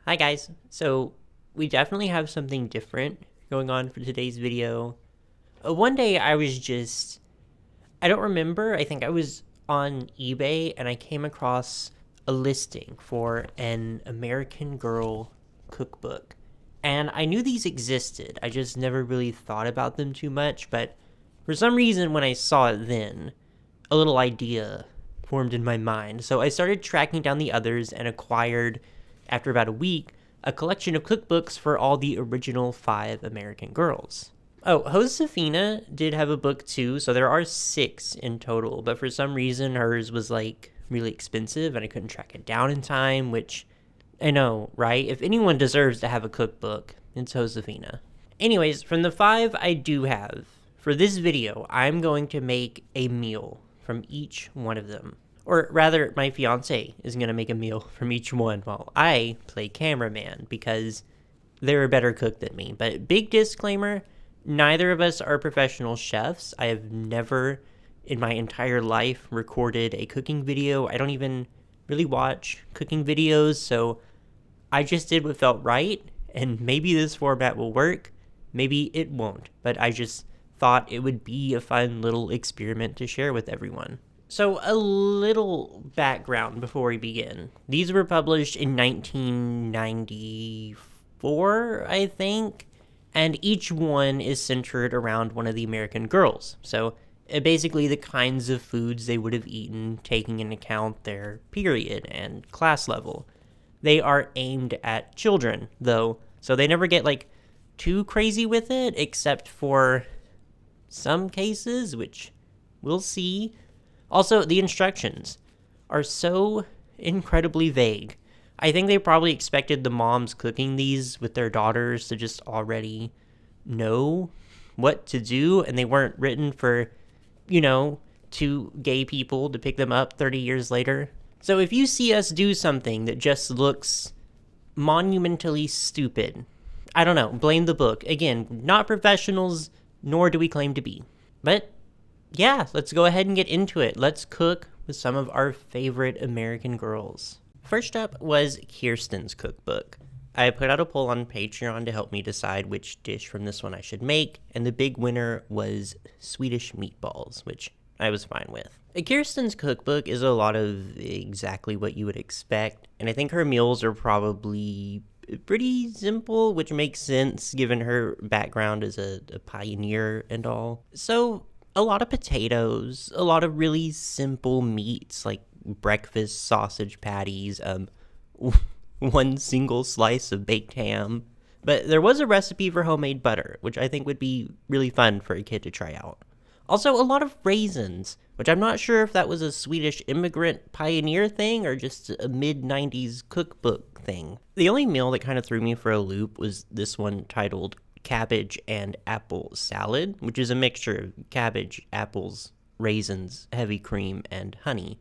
Hi guys, so we definitely have something different going on for today's video. One day I don't remember, I think I was on eBay and I came across a listing for an American Girl cookbook. And I knew these existed, I just never really thought about them too much, but for some reason when I saw it then, a little idea formed in my mind. So I started tracking down the others and acquired, after about a week, a collection of cookbooks for all the original 5 American Girls. Oh, Josefina did have a book too, so there are 6 in total, but for some reason hers was like really expensive and I couldn't track it down in time, which I know, right? If anyone deserves to have a cookbook, it's Josefina. Anyways, from the 5 I do have, for this video, I'm going to make a meal from each one of them. Or rather, my fiance is going to make a meal from each one while I play cameraman because they're a better cook than me. But big disclaimer, neither of us are professional chefs. I have never in my entire life recorded a cooking video. I don't even really watch cooking videos, so I just did what felt right, and maybe this format will work, maybe it won't, but I just thought it would be a fun little experiment to share with everyone. So a little background before we begin. These were published in 1994, I think, and each one is centered around one of the American Girls. So basically the kinds of foods they would have eaten, taking into account their period and class level. They are aimed at children, though, so they never get like too crazy with it, except for some cases, which we'll see. Also, the instructions are so incredibly vague. I think they probably expected the moms cooking these with their daughters to just already know what to do, and they weren't written for, 2 gay people to pick them up 30 years later. So if you see us do something that just looks monumentally stupid, I don't know, blame the book. Again, not professionals, nor do we claim to be. But yeah, let's go ahead and get into it. Let's cook with some of our favorite American Girls. First up was Kirsten's cookbook. I put out a poll on Patreon to help me decide which dish from this one I should make, and the big winner was Swedish Meatballs, which I was fine with. Kirsten's cookbook is a lot of exactly what you would expect, and I think her meals are probably pretty simple, which makes sense given her background as a pioneer and all. So a lot of potatoes, a lot of really simple meats like breakfast sausage patties, one single slice of baked ham. But there was a recipe for homemade butter, which I think would be really fun for a kid to try out. Also, a lot of raisins, which I'm not sure if that was a Swedish immigrant pioneer thing or just a mid-90s cookbook thing. The only meal that kind of threw me for a loop was this one titled Cabbage and Apple Salad, which is a mixture of cabbage, apples, raisins, heavy cream, and honey.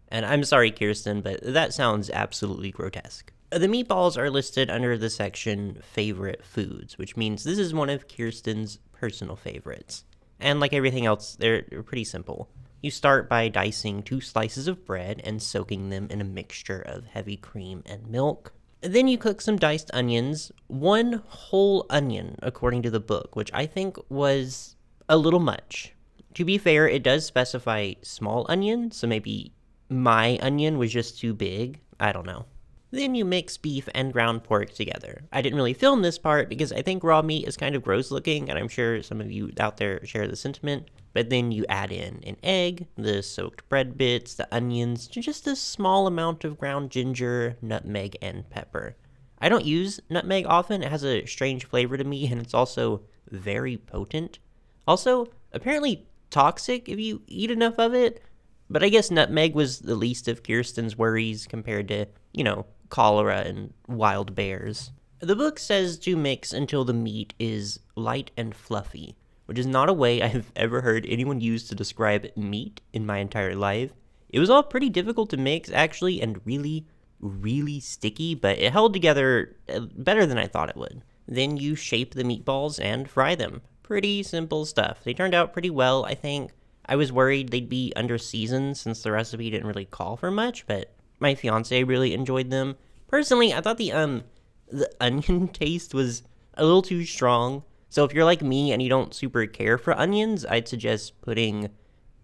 And I'm sorry, Kirsten, but that sounds absolutely grotesque. The meatballs are listed under the section Favorite Foods, which means this is one of Kirsten's personal favorites. And like everything else, they're pretty simple. You start by dicing 2 slices of bread and soaking them in a mixture of heavy cream and milk. Then you cook some diced onions, 1 whole onion, according to the book, which I think was a little much. To be fair, it does specify small onion, so maybe my onion was just too big. I don't know. Then you mix beef and ground pork together. I didn't really film this part because I think raw meat is kind of gross looking, and I'm sure some of you out there share the sentiment. But then you add in an egg, the soaked bread bits, the onions, just a small amount of ground ginger, nutmeg, and pepper. I don't use nutmeg often. It has a strange flavor to me, and it's also very potent. Also, apparently toxic if you eat enough of it. But I guess nutmeg was the least of Kirsten's worries compared to, cholera and wild bears. The book says to mix until the meat is light and fluffy, which is not a way I've ever heard anyone use to describe meat in my entire life. It was all pretty difficult to mix, actually, and really, really sticky, but it held together better than I thought it would. Then you shape the meatballs and fry them. Pretty simple stuff. They turned out pretty well, I think. I was worried they'd be under seasoned since the recipe didn't really call for much, but my fiance really enjoyed them. Personally, I thought the The onion taste was a little too strong. So if you're like me and you don't super care for onions, I'd suggest putting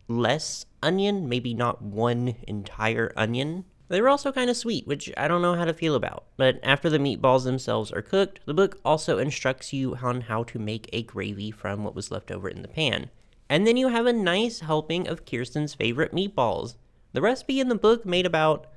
less onion, maybe not one entire onion. They were also kind of sweet, which I don't know how to feel about. But after the meatballs themselves are cooked, the book also instructs you on how to make a gravy from what was left over in the pan. And then you have a nice helping of Kirsten's favorite meatballs. The recipe in the book made about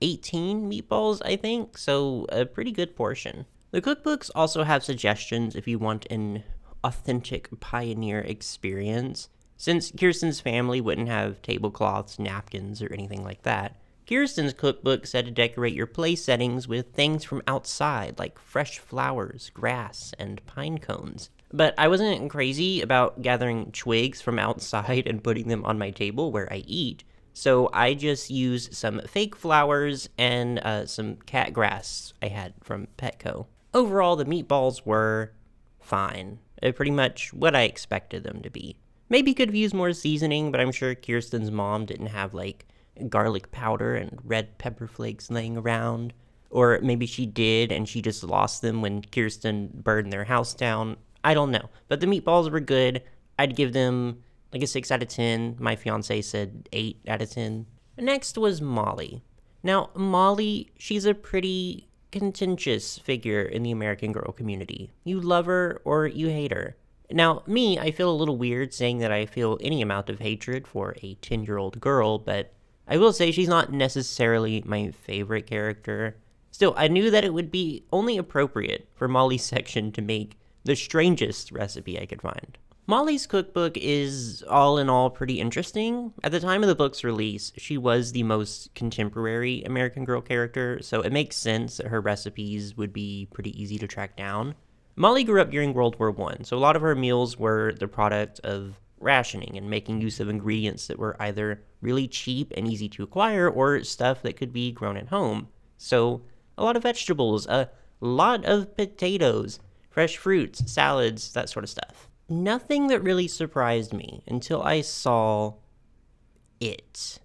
18 meatballs, I think, so a pretty good portion. The cookbooks also have suggestions if you want an authentic pioneer experience. Since Kirsten's family wouldn't have tablecloths, napkins, or anything like that, Kirsten's cookbook said to decorate your place settings with things from outside, like fresh flowers, grass, and pine cones. But I wasn't crazy about gathering twigs from outside and putting them on my table where I eat, so I just used some fake flowers and some cat grass I had from Petco. Overall, the meatballs were fine. Pretty much what I expected them to be. Maybe could have used more seasoning, but I'm sure Kirsten's mom didn't have, like, garlic powder and red pepper flakes laying around. Or maybe she did and she just lost them when Kirsten burned their house down. I don't know. But the meatballs were good. I'd give them like a 6 out of 10. My fiance said 8 out of 10. Next was Molly. Now, Molly, she's a pretty contentious figure in the American Girl community. You love her or you hate her. Now, me, I feel a little weird saying that I feel any amount of hatred for a 10-year-old girl, but I will say she's not necessarily my favorite character. Still, I knew that it would be only appropriate for Molly's section to make the strangest recipe I could find. Molly's cookbook is, all in all, pretty interesting. At the time of the book's release, she was the most contemporary American Girl character, so it makes sense that her recipes would be pretty easy to track down. Molly grew up during World War I, so a lot of her meals were the product of rationing and making use of ingredients that were either really cheap and easy to acquire or stuff that could be grown at home. So a lot of vegetables, a lot of potatoes, fresh fruits, salads, that sort of stuff. Nothing that really surprised me until I saw it.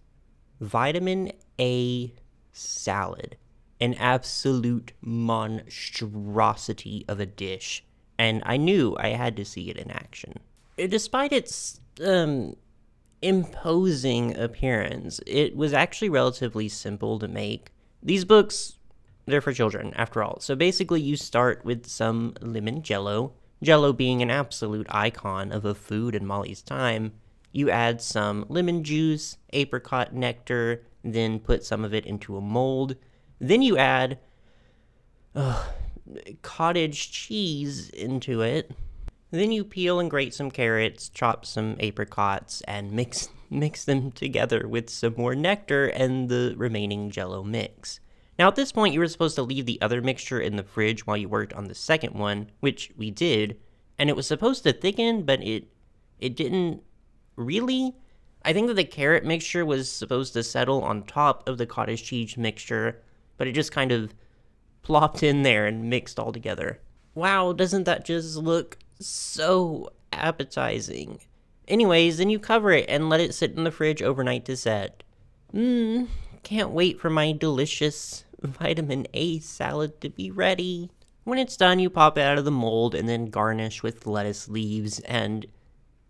Vitamin A salad. An absolute monstrosity of a dish. And I knew I had to see it in action. Despite its imposing appearance, it was actually relatively simple to make. These books, they're for children, after all. So basically you start with some lemon jello. Jello being an absolute icon of a food in Molly's time. You add some lemon juice, apricot nectar, then put some of it into a mold. Then you add cottage cheese into it. Then you peel and grate some carrots, chop some apricots, and mix them together with some more nectar and the remaining Jell-O mix. Now at this point you were supposed to leave the other mixture in the fridge while you worked on the second one, which we did, and it was supposed to thicken, but it didn't really. I think that the carrot mixture was supposed to settle on top of the cottage cheese mixture, but it just kind of plopped in there and mixed all together. Wow, doesn't that just look so appetizing? Anyways, then you cover it and let it sit in the fridge overnight to set. Can't wait for my delicious vitamin A salad to be ready. When it's done, you pop it out of the mold and then garnish with lettuce leaves, and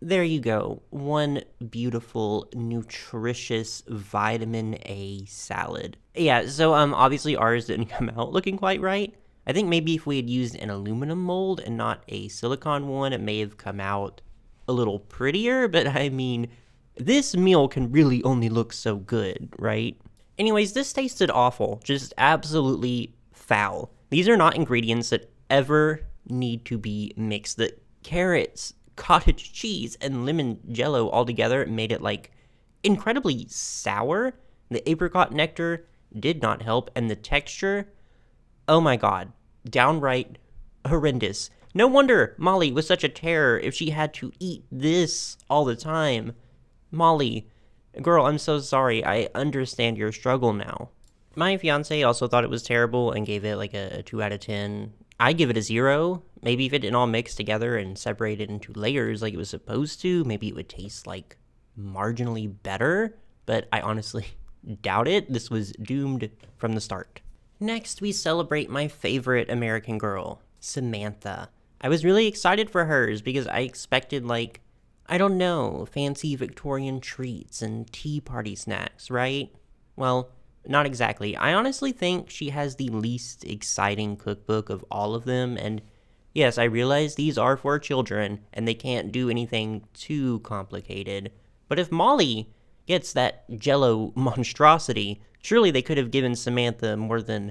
there you go. One beautiful, nutritious vitamin A salad. Yeah, so obviously ours didn't come out looking quite right. I think maybe if we had used an aluminum mold and not a silicone one, it may have come out a little prettier, but I mean, this meal can really only look so good, right? Anyways, this tasted awful, just absolutely foul. These are not ingredients that ever need to be mixed. The carrots, cottage cheese, and lemon jello all together made it like incredibly sour. The apricot nectar did not help, and the texture, oh my god, downright horrendous. No wonder Molly was such a terror if she had to eat this all the time. Molly, girl, I'm so sorry. I understand your struggle now. My fiance also thought it was terrible and gave it like a 2 out of 10. I give it a 0. Maybe if it didn't all mix together and separated into layers like it was supposed to, maybe it would taste like marginally better, but I honestly doubt it. This was doomed from the start. Next, we celebrate my favorite American girl, Samantha. I was really excited for hers because I expected, I don't know, fancy Victorian treats and tea party snacks, right? Well, not exactly. I honestly think she has the least exciting cookbook of all of them, and yes, I realize these are for children, and they can't do anything too complicated. But if Molly gets that Jell-O monstrosity, surely they could have given Samantha more than,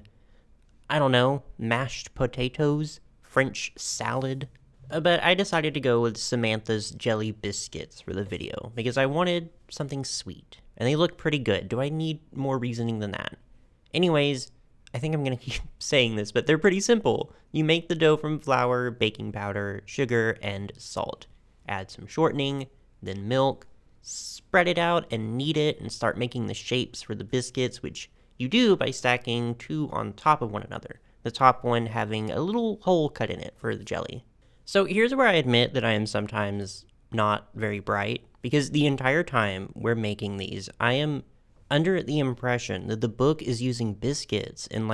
I don't know, mashed potatoes, French salad. But I decided to go with Samantha's jelly biscuits for the video, because I wanted something sweet, and they look pretty good. Do I need more reasoning than that? Anyways, I think I'm going to keep saying this, but they're pretty simple. You make the dough from flour, baking powder, sugar, and salt. Add some shortening, then milk, spread it out and knead it, and start making the shapes for the biscuits, which you do by stacking two on top of one another, the top one having a little hole cut in it for the jelly. So here's where I admit that I am sometimes not very bright, because the entire time we're making these, I am under the impression that the book is using biscuits in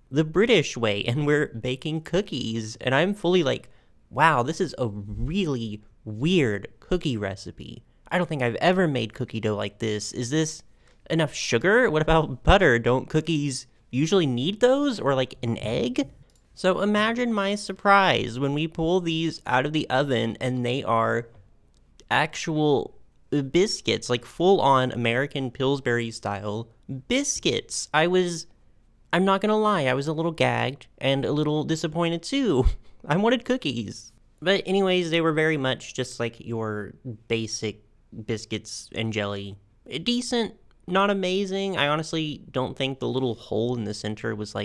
the British way, and we're baking cookies, and I'm fully wow, this is a really weird cookie recipe. I don't think I've ever made cookie dough like this. Is this enough sugar? What about butter? Don't cookies usually need those, or an egg? So imagine my surprise when we pull these out of the oven and they are actual biscuits, full-on American Pillsbury style biscuits. I'm not gonna lie, I was a little gagged and a little disappointed too. I wanted cookies. But anyways, they were very much just like your basic biscuits and jelly. Decent, not amazing. I honestly don't think the little hole in the center was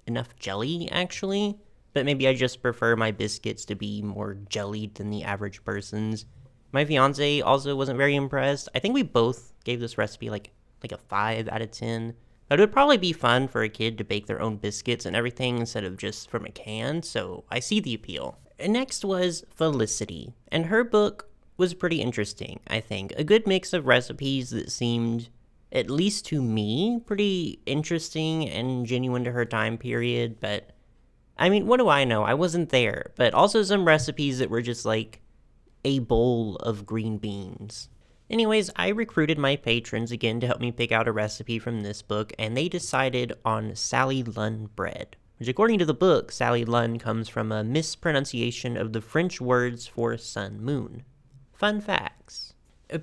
enough jelly, actually. But maybe I just prefer my biscuits to be more jellied than the average person's. My fiance also wasn't very impressed. I think we both gave this recipe a 5 out of 10. But it would probably be fun for a kid to bake their own biscuits and everything instead of just from a can, so I see the appeal. And next was Felicity, and her book was pretty interesting, I think. A good mix of recipes that seemed, at least to me, pretty interesting and genuine to her time period, but I mean, what do I know? I wasn't there. But also some recipes that were just a bowl of green beans. Anyways, I recruited my patrons again to help me pick out a recipe from this book, and they decided on Sally Lun Bread, which according to the book, Sally Lun comes from a mispronunciation of the French words for sun moon. Fun facts.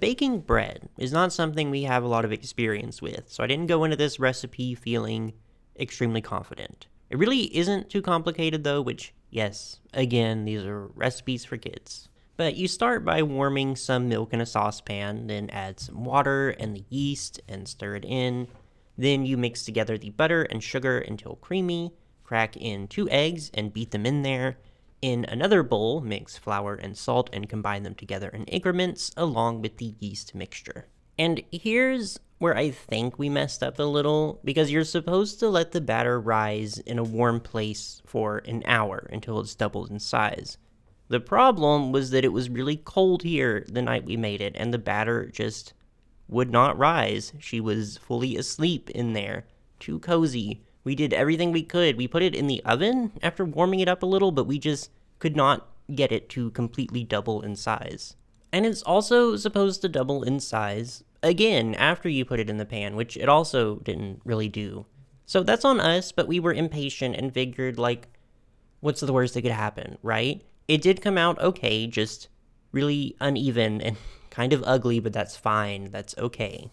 Baking bread is not something we have a lot of experience with, so I didn't go into this recipe feeling extremely confident. It really isn't too complicated though, which, yes, again, these are recipes for kids. But you start by warming some milk in a saucepan, then add some water and the yeast and stir it in. Then you mix together the butter and sugar until creamy, crack in 2 eggs and beat them in there. In another bowl, mix flour and salt and combine them together in increments along with the yeast mixture. And here's where I think we messed up a little, because you're supposed to let the batter rise in a warm place for an hour until it's doubled in size. The problem was that it was really cold here the night we made it, and the batter just would not rise. She was fully asleep in there. Too cozy. We did everything we could. We put it in the oven after warming it up a little, but we just could not get it to completely double in size. And it's also supposed to double in size again after you put it in the pan, which it also didn't really do. So that's on us, but we were impatient and figured, what's the worst that could happen, right? It did come out okay, just really uneven and kind of ugly, but that's fine. That's okay.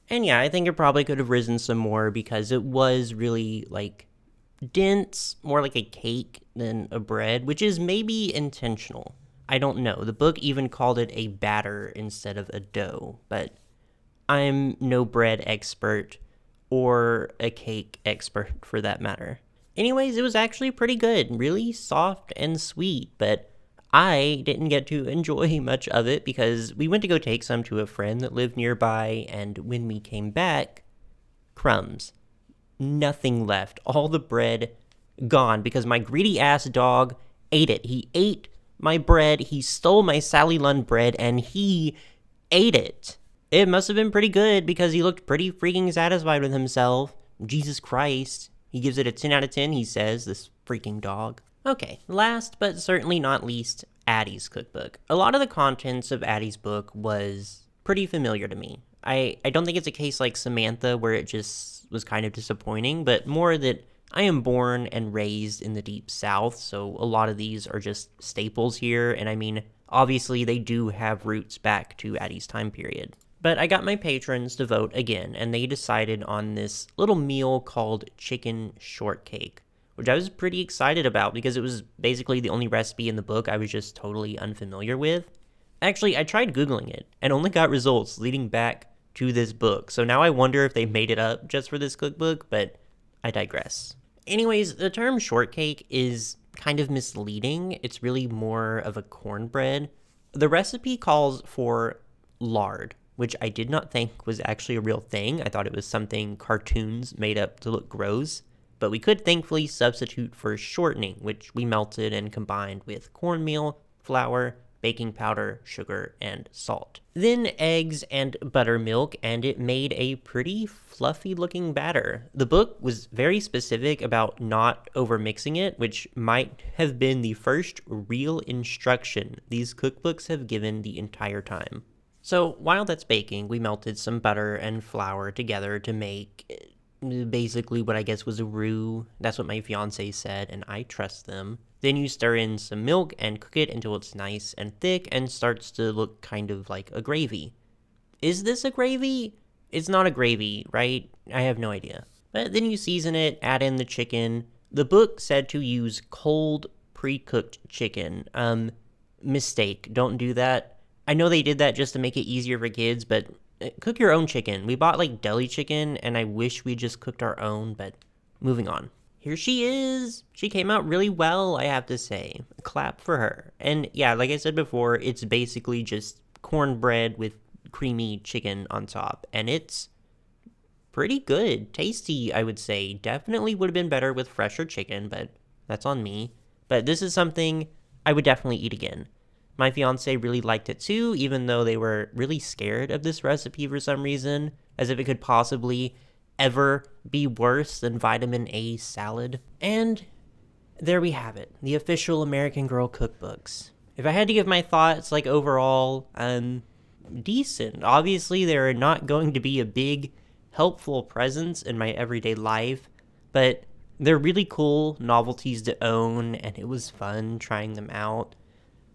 And yeah, I think it probably could have risen some more because it was really, dense, more like a cake than a bread, which is maybe intentional. I don't know. The book even called it a batter instead of a dough, but I'm no bread expert or a cake expert for that matter. Anyways, it was actually pretty good, really soft and sweet, but I didn't get to enjoy much of it because we went to go take some to a friend that lived nearby, and when we came back, crumbs. Nothing left. All the bread gone because my greedy ass dog ate it. He ate my bread, he stole my Sally Lun bread, and he ate it. It must have been pretty good because he looked pretty freaking satisfied with himself. Jesus Christ. He gives it a 10 out of 10, he says, this freaking dog. Okay, last but certainly not least, Addie's cookbook. A lot of the contents of Addie's book was pretty familiar to me. I don't think it's a case like Samantha where it just was kind of disappointing, but more that I am born and raised in the deep south, so a lot of these are just staples here, and I mean, obviously they do have roots back to Addie's time period. But I got my patrons to vote again, and they decided on this little meal called chicken shortcake, which I was pretty excited about because it was basically the only recipe in the book I was just totally unfamiliar with. Actually, I tried Googling it and only got results leading back to this book, so now I wonder if they made it up just for this cookbook, but I digress. Anyways, the term shortcake is kind of misleading. It's really more of a cornbread. The recipe calls for lard, which I did not think was actually a real thing. I thought it was something cartoons made up to look gross. But we could thankfully substitute for shortening, which we melted and combined with cornmeal, flour, baking powder, sugar, and salt. Then eggs and buttermilk, and it made a pretty fluffy looking batter. The book was very specific about not overmixing it, which might have been the first real instruction these cookbooks have given the entire time. So while that's baking, we melted some butter and flour together to make basically what I guess was a roux. That's what my fiance said, and I trust them. Then you stir in some milk and cook it until it's nice and thick and starts to look kind of like a gravy. Is this a gravy? It's not a gravy, right? I have no idea. But then you season it, add in the chicken. The book said to use cold, pre-cooked chicken. Mistake. Don't do that. I know they did that just to make it easier for kids, but cook your own chicken. We bought like deli chicken, and I wish we just cooked our own, but moving on. Here she is. She came out really well, I have to say. A clap for her. And yeah, like I said before, it's basically just cornbread with creamy chicken on top, and it's pretty good. Tasty, I would say. Definitely would have been better with fresher chicken, but that's on me. But this is something I would definitely eat again. My fiance really liked it too, even though they were really scared of this recipe for some reason, as if it could possibly ever be worse than vitamin A salad. And there we have it, the official American Girl cookbooks. If I had to give my thoughts, like overall, decent. Obviously, they're not going to be a big, helpful presence in my everyday life, but they're really cool novelties to own, and it was fun trying them out.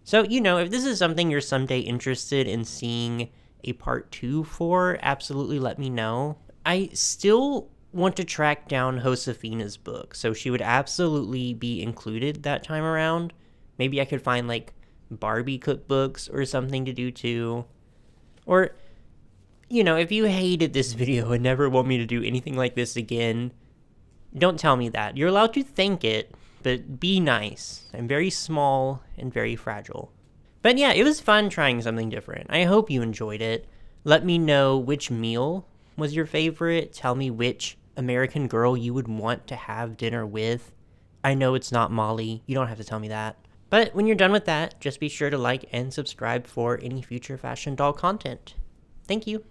So, if this is something you're someday interested in seeing a part 2 for, absolutely let me know. I still want to track down Josefina's book, so she would absolutely be included that time around. Maybe I could find, like, Barbie cookbooks or something to do too. Or, if you hated this video and never want me to do anything like this again, don't tell me that. You're allowed to think it, but be nice. I'm very small and very fragile. But yeah, it was fun trying something different. I hope you enjoyed it. Let me know which meal was your favorite. Tell me which American Girl you would want to have dinner with. I know it's not Molly. You don't have to tell me that. But when you're done with that, just be sure to like and subscribe for any future fashion doll content. Thank you.